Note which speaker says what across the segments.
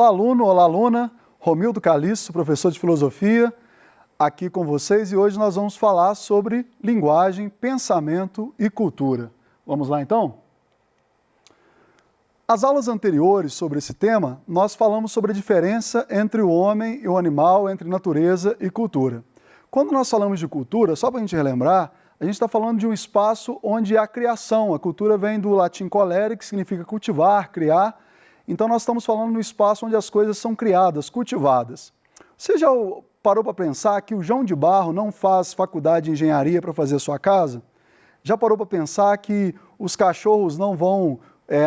Speaker 1: Olá, aluno, olá, aluna. Romildo Calixto, professor de filosofia, aqui com vocês, e hoje nós vamos falar sobre linguagem, pensamento e cultura. Vamos lá, então? As aulas anteriores sobre esse tema, nós falamos sobre a diferença entre o homem e o animal, entre natureza e cultura. Quando nós falamos de cultura, só para a gente relembrar, a gente está falando de um espaço onde há criação. A cultura vem do latim colere, que significa cultivar, criar. Então nós estamos falando no espaço onde as coisas são criadas, cultivadas. Você já parou para pensar que o João de Barro não faz faculdade de engenharia para fazer sua casa? Já parou para pensar que os cachorros não vão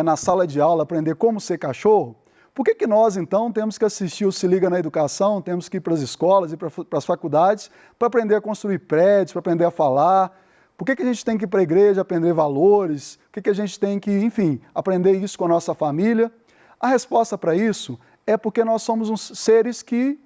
Speaker 1: na sala de aula aprender como ser cachorro? Por que nós, então, temos que assistir o Se Liga na Educação, temos que ir para as escolas e para as faculdades para aprender a construir prédios, para aprender a falar? Por que a gente tem que ir para a igreja aprender valores? Por que a gente tem que, enfim, aprender isso com a nossa família? A resposta para isso é porque nós somos uns seres que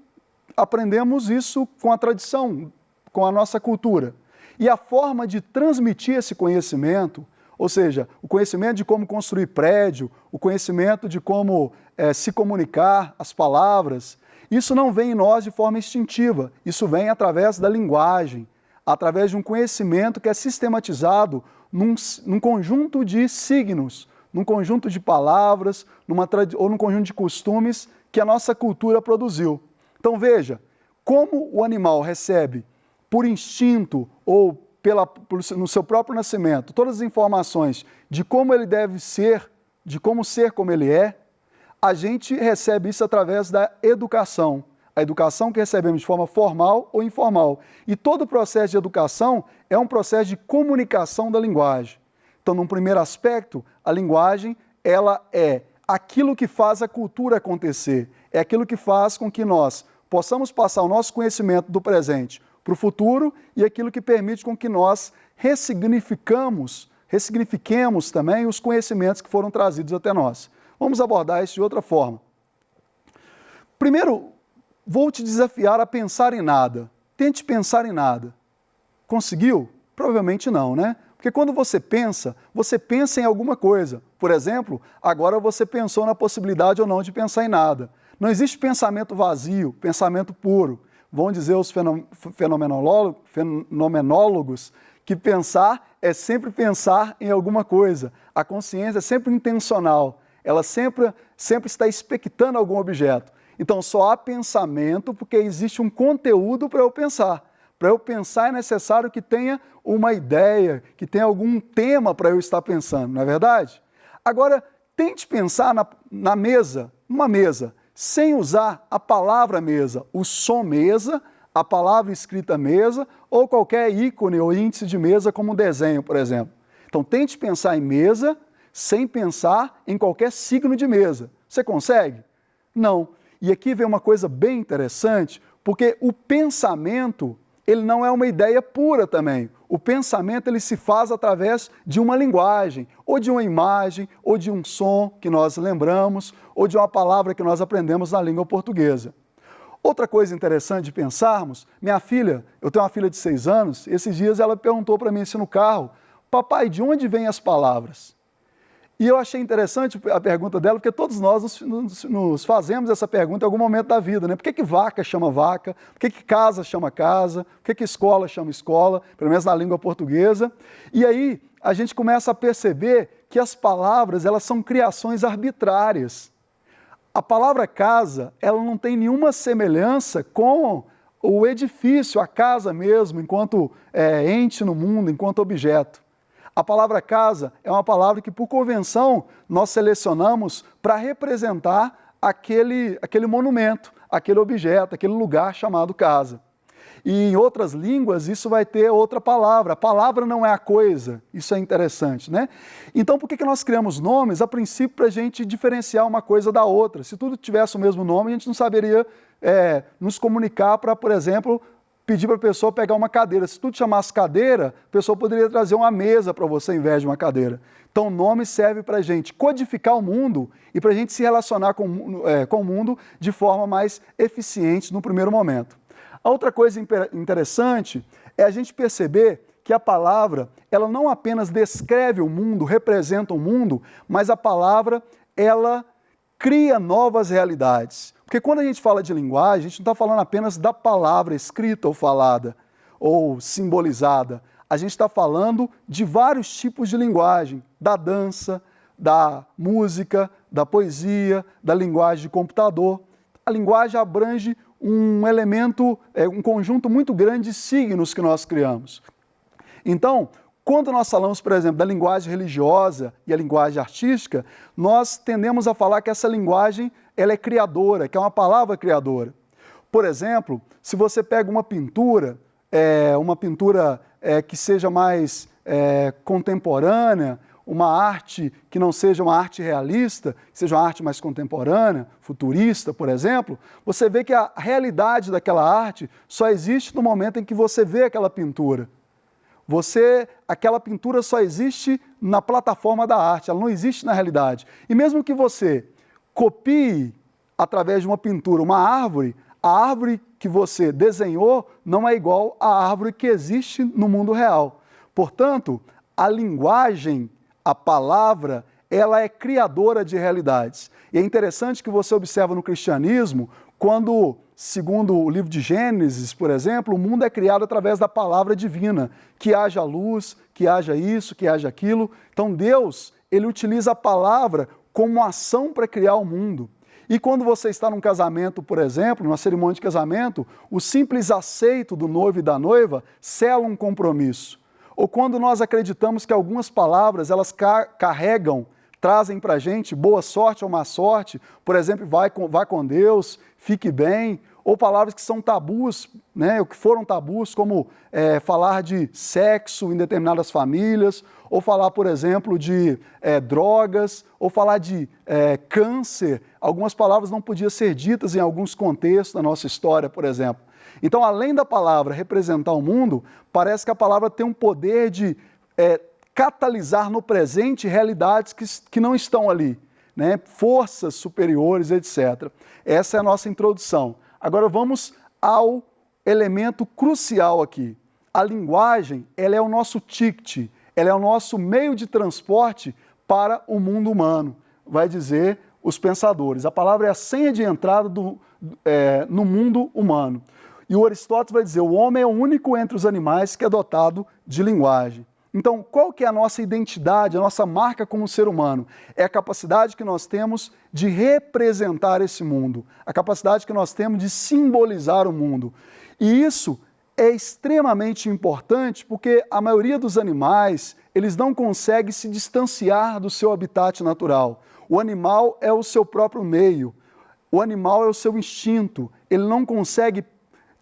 Speaker 1: aprendemos isso com a tradição, com a nossa cultura. E a forma de transmitir esse conhecimento, ou seja, o conhecimento de como construir prédio, o conhecimento de como se comunicar, as palavras, isso não vem em nós de forma instintiva, isso vem através da linguagem, através de um conhecimento que é sistematizado num conjunto de signos, num conjunto de palavras, ou num conjunto de costumes que a nossa cultura produziu. Então veja, como o animal recebe por instinto ou no seu próprio nascimento todas as informações de como ele deve ser, de como ser como ele é, a gente recebe isso através da educação. A educação que recebemos de forma formal ou informal. E todo o processo de educação é um processo de comunicação da linguagem. Então, num primeiro aspecto, a linguagem, ela é aquilo que faz a cultura acontecer, é aquilo que faz com que nós possamos passar o nosso conhecimento do presente para o futuro e aquilo que permite com que nós ressignifiquemos também os conhecimentos que foram trazidos até nós. Vamos abordar isso de outra forma. Primeiro, vou te desafiar a pensar em nada. Tente pensar em nada. Conseguiu? Provavelmente não, né? Porque quando você pensa em alguma coisa. Por exemplo, agora você pensou na possibilidade ou não de pensar em nada. Não existe pensamento vazio, pensamento puro. Vão dizer os fenomenólogos que pensar é sempre pensar em alguma coisa. A consciência é sempre intencional. Ela sempre está expectando algum objeto. Então só há pensamento porque existe um conteúdo para eu pensar. Para eu pensar é necessário que tenha uma ideia, que tenha algum tema para eu estar pensando, não é verdade? Agora, tente pensar na mesa, numa mesa, sem usar a palavra mesa, o som mesa, a palavra escrita mesa, ou qualquer ícone ou índice de mesa como um desenho, por exemplo. Então, tente pensar em mesa, sem pensar em qualquer signo de mesa. Você consegue? Não. E aqui vem uma coisa bem interessante, porque o pensamento, ele não é uma ideia pura também. O pensamento, ele se faz através de uma linguagem, ou de uma imagem, ou de um som que nós lembramos, ou de uma palavra que nós aprendemos na língua portuguesa. Outra coisa interessante de pensarmos, minha filha, eu tenho uma filha de 6 anos, esses dias ela perguntou para mim assim no carro, papai, de onde vêm as palavras? E eu achei interessante a pergunta dela, porque todos nós nos fazemos essa pergunta em algum momento da vida, né? Por que vaca chama vaca? Por que casa chama casa? Por que escola chama escola? Pelo menos na língua portuguesa. E aí a gente começa a perceber que as palavras, elas são criações arbitrárias. A palavra casa, ela não tem nenhuma semelhança com o edifício, a casa mesmo, enquanto ente no mundo, enquanto objeto. A palavra casa é uma palavra que, por convenção, nós selecionamos para representar aquele monumento, aquele objeto, aquele lugar chamado casa. E em outras línguas isso vai ter outra palavra. A palavra não é a coisa. Isso é interessante, né? Então, por que nós criamos nomes? A princípio, para a gente diferenciar uma coisa da outra. Se tudo tivesse o mesmo nome, a gente não saberia nos comunicar para, por exemplo, pedir para a pessoa pegar uma cadeira. Se tudo chamasse cadeira, a pessoa poderia trazer uma mesa para você em vez de uma cadeira. Então, o nome serve para a gente codificar o mundo e para a gente se relacionar com o mundo de forma mais eficiente no primeiro momento. A outra coisa interessante é a gente perceber que a palavra, ela não apenas descreve o mundo, representa o mundo, mas a palavra, ela cria novas realidades. Porque quando a gente fala de linguagem, a gente não está falando apenas da palavra escrita ou falada, ou simbolizada. A gente está falando de vários tipos de linguagem, da dança, da música, da poesia, da linguagem de computador. A linguagem abrange um elemento, um conjunto muito grande de signos que nós criamos. Então, quando nós falamos, por exemplo, da linguagem religiosa e a linguagem artística, nós tendemos a falar que essa linguagem ela é criadora, que é uma palavra criadora. Por exemplo, se você pega uma pintura que seja mais contemporânea, uma arte que não seja uma arte realista, seja uma arte mais contemporânea, futurista, por exemplo, você vê que a realidade daquela arte só existe no momento em que você vê aquela pintura. Aquela pintura só existe na plataforma da arte, ela não existe na realidade. E mesmo que você copie, através de uma pintura, uma árvore, a árvore que você desenhou não é igual à árvore que existe no mundo real. Portanto, a linguagem, a palavra, ela é criadora de realidades. E é interessante que você observa no cristianismo, quando, segundo o livro de Gênesis, por exemplo, o mundo é criado através da palavra divina, que haja luz, que haja isso, que haja aquilo. Então Deus, ele utiliza a palavra como ação para criar o mundo. E quando você está num casamento, por exemplo, numa cerimônia de casamento, o simples aceito do noivo e da noiva sela um compromisso. Ou quando nós acreditamos que algumas palavras, elas trazem para a gente boa sorte ou má sorte, por exemplo, vá com Deus, fique bem, ou palavras que são tabus, ou que foram tabus, como falar de sexo em determinadas famílias, ou falar, por exemplo, de drogas, ou falar de câncer. Algumas palavras não podiam ser ditas em alguns contextos da nossa história, por exemplo. Então, além da palavra representar o mundo, parece que a palavra tem um poder de catalisar no presente realidades que não estão ali, forças superiores, etc. Essa é a nossa introdução. Agora vamos ao elemento crucial aqui. A linguagem, ela é o nosso ticket, ela é o nosso meio de transporte para o mundo humano, vai dizer os pensadores. A palavra é a senha de entrada no mundo humano. E o Aristóteles vai dizer, o homem é o único entre os animais que é dotado de linguagem. Então, qual que é a nossa identidade, a nossa marca como ser humano? É a capacidade que nós temos de representar esse mundo, a capacidade que nós temos de simbolizar o mundo. E isso é extremamente importante porque a maioria dos animais, eles não conseguem se distanciar do seu habitat natural. O animal é o seu próprio meio, o animal é o seu instinto, ele não consegue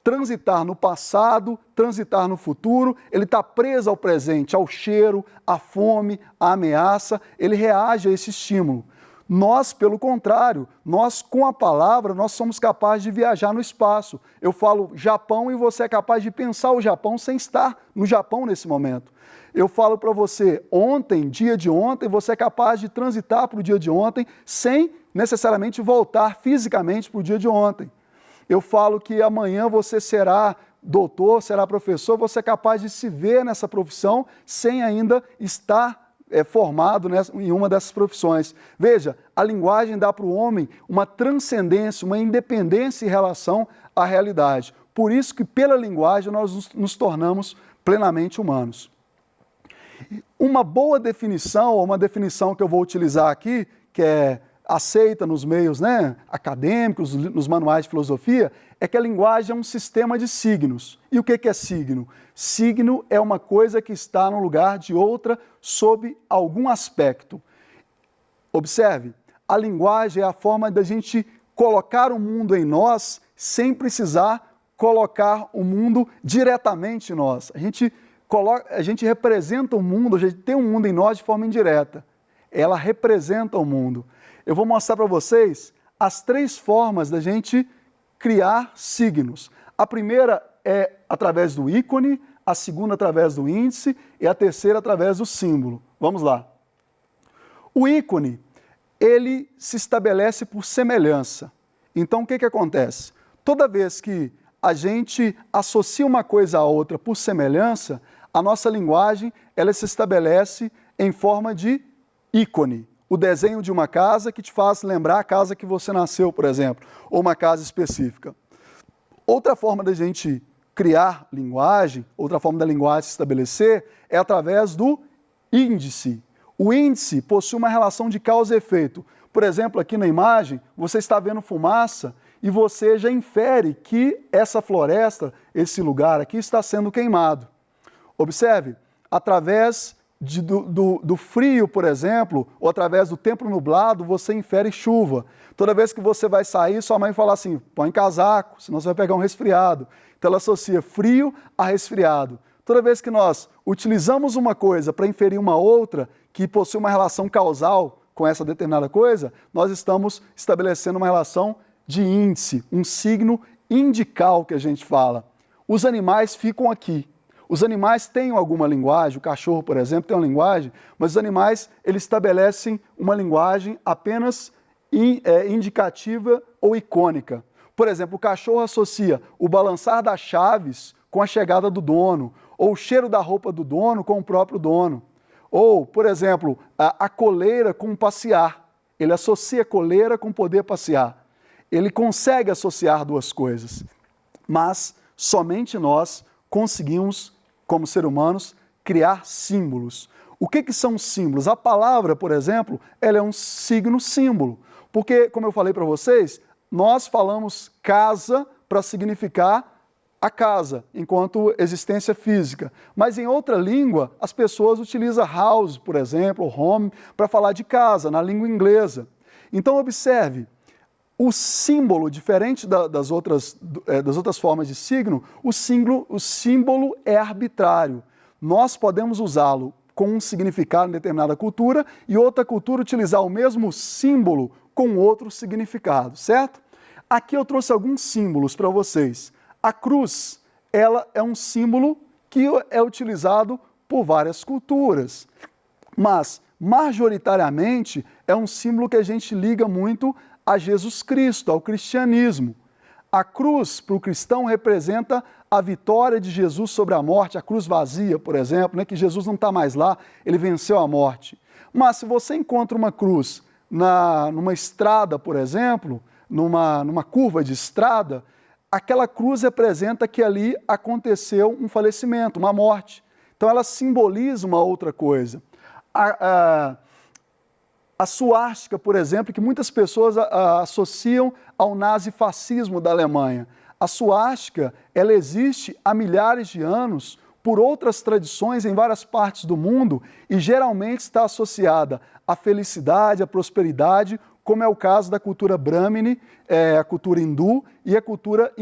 Speaker 1: transitar no passado, transitar no futuro, ele está preso ao presente, ao cheiro, à fome, à ameaça, ele reage a esse estímulo. Nós, pelo contrário, nós com a palavra, nós somos capazes de viajar no espaço. Eu falo Japão e você é capaz de pensar o Japão sem estar no Japão nesse momento. Eu falo para você ontem, dia de ontem, você é capaz de transitar para o dia de ontem sem necessariamente voltar fisicamente para o dia de ontem. Eu falo que amanhã você será doutor, será professor, você é capaz de se ver nessa profissão sem ainda estar formado em uma dessas profissões. Veja, a linguagem dá para o homem uma transcendência, uma independência em relação à realidade. Por isso que pela linguagem nós nos tornamos plenamente humanos. Uma boa definição, ou uma definição que eu vou utilizar aqui, que é aceita nos meios acadêmicos, nos manuais de filosofia, é que a linguagem é um sistema de signos. E o que é signo? Signo é uma coisa que está no lugar de outra sob algum aspecto. Observe, a linguagem é a forma da gente colocar o mundo em nós sem precisar colocar o mundo diretamente em nós. A gente representa o mundo, a gente tem um mundo em nós de forma indireta. Ela representa o mundo. Eu vou mostrar para vocês as 3 formas da gente criar signos. A primeira é através do ícone, a segunda através do índice e a terceira através do símbolo. Vamos lá. O ícone, ele se estabelece por semelhança. Então, o que acontece? Toda vez que a gente associa uma coisa à outra por semelhança, a nossa linguagem ela se estabelece em forma de ícone. o desenho de uma casa que te faz lembrar a casa que você nasceu, por exemplo, ou uma casa específica. Outra forma da gente criar linguagem, outra forma da linguagem se estabelecer, é através do índice. O índice possui uma relação de causa e efeito. Por exemplo, aqui na imagem, você está vendo fumaça e você já infere que essa floresta, esse lugar aqui, está sendo queimado. Observe, através do frio, por exemplo, ou através do tempo nublado, você infere chuva. Toda vez que você vai sair, sua mãe fala assim, põe casaco, senão você vai pegar um resfriado. Então ela associa frio a resfriado. Toda vez que nós utilizamos uma coisa para inferir uma outra, que possui uma relação causal com essa determinada coisa, nós estamos estabelecendo uma relação de índice, um signo indical que a gente fala. Os animais ficam aqui. Os animais têm alguma linguagem, o cachorro, por exemplo, tem uma linguagem, mas os animais, eles estabelecem uma linguagem apenas indicativa ou icônica. Por exemplo, o cachorro associa o balançar das chaves com a chegada do dono, ou o cheiro da roupa do dono com o próprio dono. Ou, por exemplo, a coleira com passear. Ele associa a coleira com poder passear. Ele consegue associar duas coisas, mas somente nós conseguimos, como seres humanos, criar símbolos. O que são símbolos? A palavra, por exemplo, ela é um signo símbolo, porque, como eu falei para vocês, nós falamos casa para significar a casa, enquanto existência física. Mas em outra língua, as pessoas utilizam house, por exemplo, home, para falar de casa, na língua inglesa. Então, observe, o símbolo, diferente das outras formas de signo, o símbolo é arbitrário. Nós podemos usá-lo com um significado em determinada cultura e outra cultura utilizar o mesmo símbolo com outro significado, certo? Aqui eu trouxe alguns símbolos para vocês. A cruz, ela é um símbolo que é utilizado por várias culturas, mas majoritariamente é um símbolo que a gente liga muito a Jesus Cristo, ao cristianismo. A cruz, para o cristão, representa a vitória de Jesus sobre a morte, a cruz vazia, por exemplo, né, que Jesus não está mais lá, ele venceu a morte. Mas se você encontra uma cruz numa estrada, por exemplo, numa curva de estrada, aquela cruz representa que ali aconteceu um falecimento, uma morte. Então ela simboliza uma outra coisa. A suástica, por exemplo, que muitas pessoas associam ao nazifascismo da Alemanha. A suástica, ela existe há milhares de anos por outras tradições em várias partes do mundo e geralmente está associada à felicidade, à prosperidade, como é o caso da cultura Brahmini, a cultura hindu e a cultura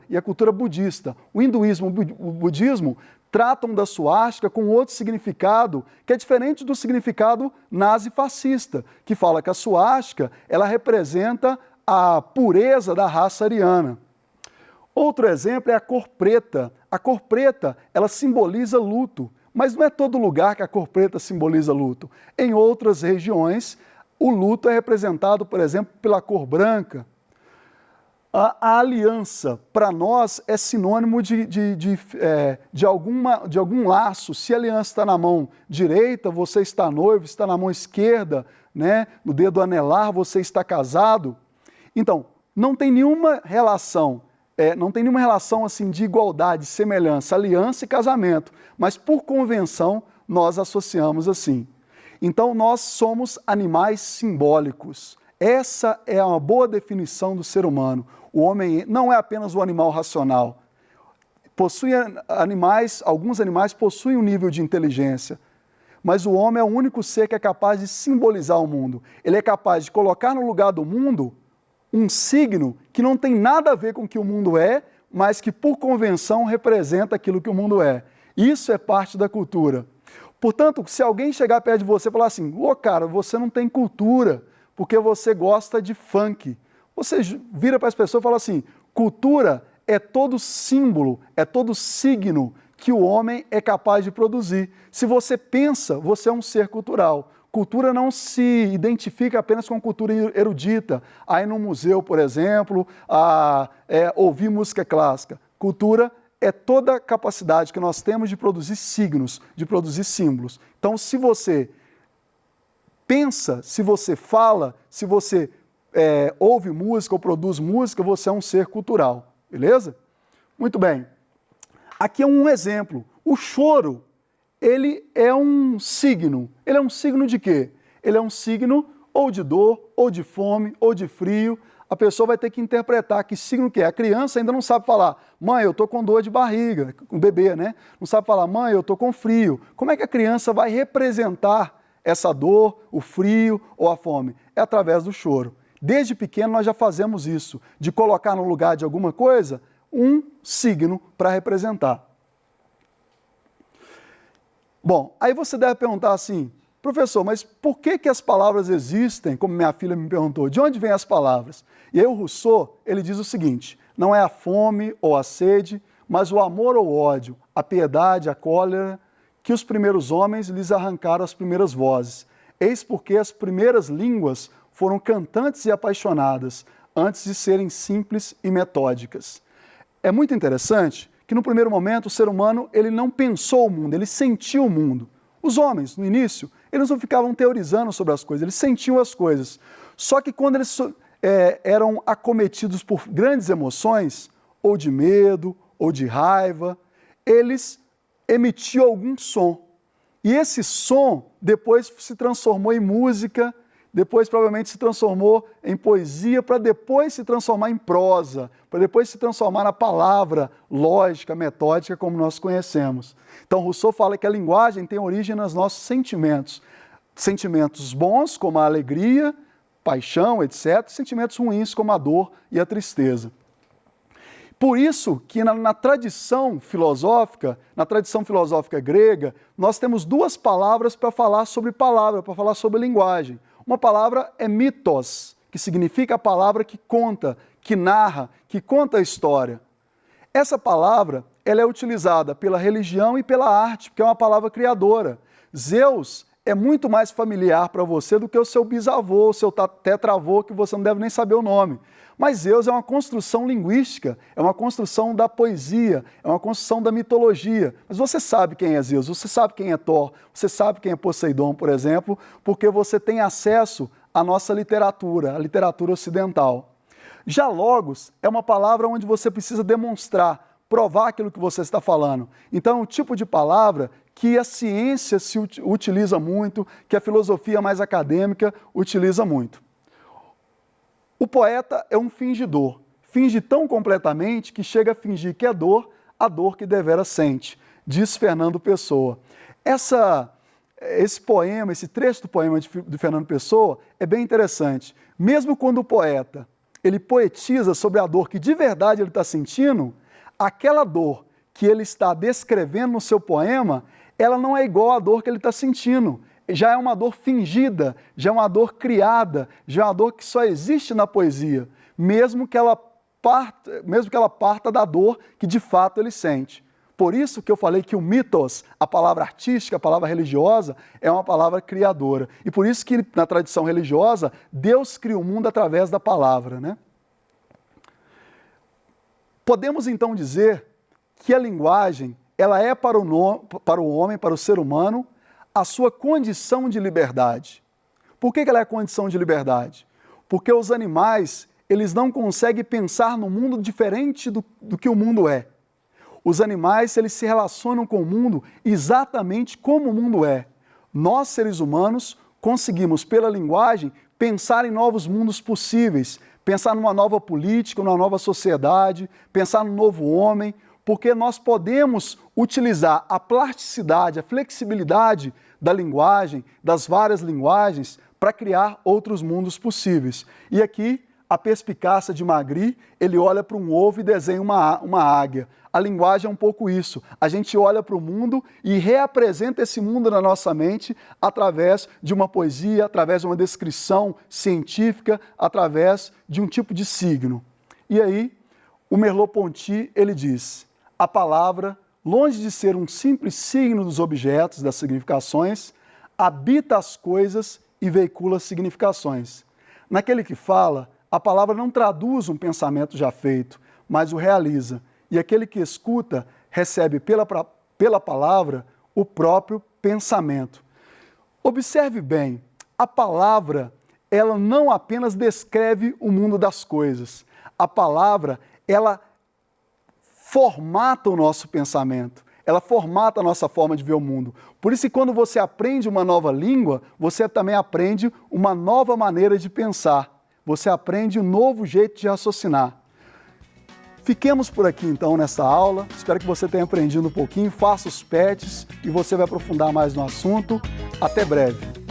Speaker 1: e a cultura budista. O hinduísmo e o budismo tratam da suástica com outro significado, que é diferente do significado nazifascista, que fala que a suástica, ela representa a pureza da raça ariana. Outro exemplo é a cor preta. A cor preta, ela simboliza luto, mas não é todo lugar que a cor preta simboliza luto. Em outras regiões, o luto é representado, por exemplo, pela cor branca. A aliança, para nós, é sinônimo de algum laço. Se a aliança está na mão direita, você está noivo, está na mão esquerda, né? No dedo anelar, você está casado. Então, não tem nenhuma relação, assim, de igualdade, semelhança, aliança e casamento, mas por convenção nós associamos assim. Então, nós somos animais simbólicos. Essa é uma boa definição do ser humano. O homem não é apenas um animal racional. Alguns animais possuem um nível de inteligência, mas o homem é o único ser que é capaz de simbolizar o mundo. Ele é capaz de colocar no lugar do mundo um signo que não tem nada a ver com o que o mundo é, mas que por convenção representa aquilo que o mundo é. Isso é parte da cultura. Portanto, se alguém chegar perto de você e falar assim, cara, você não tem cultura, porque você gosta de funk. Você vira para as pessoas e fala assim, cultura é todo símbolo, é todo signo que o homem é capaz de produzir. Se você pensa, você é um ser cultural. Cultura não se identifica apenas com cultura erudita. Aí no museu, por exemplo, ouvir música clássica. Cultura é toda a capacidade que nós temos de produzir signos, de produzir símbolos. Então, se você pensa, se você fala, se você ouve música ou produz música, você é um ser cultural, beleza? Muito bem. Aqui é um exemplo. O choro, ele é um signo. Ele é um signo de quê? Ele é um signo ou de dor, ou de fome, ou de frio. A pessoa vai ter que interpretar que signo que é. A criança ainda não sabe falar, mãe, eu estou com dor de barriga, o bebê, né? Não sabe falar, mãe, eu estou com frio. Como é que a criança vai representar essa dor, o frio ou a fome? É através do choro. Desde pequeno nós já fazemos isso, de colocar no lugar de alguma coisa um signo para representar. Bom, aí você deve perguntar assim, professor, mas por que as palavras existem, como minha filha me perguntou, de onde vêm as palavras? E aí o Rousseau, ele diz o seguinte, não é a fome ou a sede, mas o amor ou o ódio, a piedade, a cólera, que os primeiros homens lhes arrancaram as primeiras vozes. Eis porque as primeiras línguas foram cantantes e apaixonadas, antes de serem simples e metódicas. É muito interessante que no primeiro momento o ser humano ele não pensou o mundo, ele sentiu o mundo. Os homens, no início, eles não ficavam teorizando sobre as coisas, eles sentiam as coisas. Só que quando eles eram acometidos por grandes emoções, ou de medo, ou de raiva, eles emitiam algum som. E esse som depois se transformou em música, depois provavelmente se transformou em poesia, para depois se transformar em prosa, para depois se transformar na palavra lógica, metódica, como nós conhecemos. Então Rousseau fala que a linguagem tem origem nos nossos sentimentos. Sentimentos bons, como a alegria, paixão, etc. Sentimentos ruins, como a dor e a tristeza. Por isso que na tradição filosófica grega, nós temos duas palavras para falar sobre palavra, para falar sobre linguagem. Uma palavra é mitos, que significa a palavra que conta, que narra, que conta a história. Essa palavra ela é utilizada pela religião e pela arte, porque é uma palavra criadora. Zeus é muito mais familiar para você do que o seu bisavô, o seu tetravô, que você não deve nem saber o nome. Mas Zeus é uma construção linguística, é uma construção da poesia, é uma construção da mitologia. Mas você sabe quem é Zeus, você sabe quem é Thor, você sabe quem é Poseidon, por exemplo, porque você tem acesso à nossa literatura, a literatura ocidental. Já logos é uma palavra onde você precisa demonstrar, provar aquilo que você está falando. Então é um tipo de palavra que a ciência se utiliza muito, que a filosofia mais acadêmica utiliza muito. O poeta é um fingidor, finge tão completamente que chega a fingir que é dor, a dor que devera sente, diz Fernando Pessoa. Esse poema, esse trecho do poema de Fernando Pessoa é bem interessante. Mesmo quando o poeta ele poetiza sobre a dor que de verdade ele está sentindo, aquela dor que ele está descrevendo no seu poema, ela não é igual à dor que ele está sentindo. Já é uma dor fingida, já é uma dor criada, já é uma dor que só existe na poesia, mesmo que ela parta da dor que de fato ele sente. Por isso que eu falei que o mitos, a palavra artística, a palavra religiosa, é uma palavra criadora. E por isso que na tradição religiosa, Deus cria o mundo através da palavra, né? Podemos então dizer que a linguagem, ela é para o homem, para o ser humano, a sua condição de liberdade. Por que ela é a condição de liberdade? Porque os animais, eles não conseguem pensar no mundo diferente do que o mundo é. Os animais, eles se relacionam com o mundo exatamente como o mundo é. Nós, seres humanos, conseguimos, pela linguagem, pensar em novos mundos possíveis, pensar numa nova política, numa nova sociedade, pensar num novo homem, porque nós podemos utilizar a plasticidade, a flexibilidade da linguagem, das várias linguagens, para criar outros mundos possíveis. E aqui, a perspicácia de Magritte, ele olha para um ovo e desenha uma águia. A linguagem é um pouco isso. A gente olha para o mundo e reapresenta esse mundo na nossa mente através de uma poesia, através de uma descrição científica, através de um tipo de signo. E aí, o Merleau-Ponty, ele diz, a palavra, longe de ser um simples signo dos objetos, das significações, habita as coisas e veicula significações. Naquele que fala, a palavra não traduz um pensamento já feito, mas o realiza. E aquele que escuta recebe pela palavra o próprio pensamento. Observe bem, A palavra, ela não apenas descreve o mundo das coisas. A palavra, ela formata o nosso pensamento. Ela formata a nossa forma de ver o mundo. Por isso que quando você aprende uma nova língua, você também aprende uma nova maneira de pensar. Você aprende um novo jeito de raciocinar. Fiquemos por aqui então nessa aula. Espero que você tenha aprendido um pouquinho. Faça os PETs e você vai aprofundar mais no assunto. Até breve.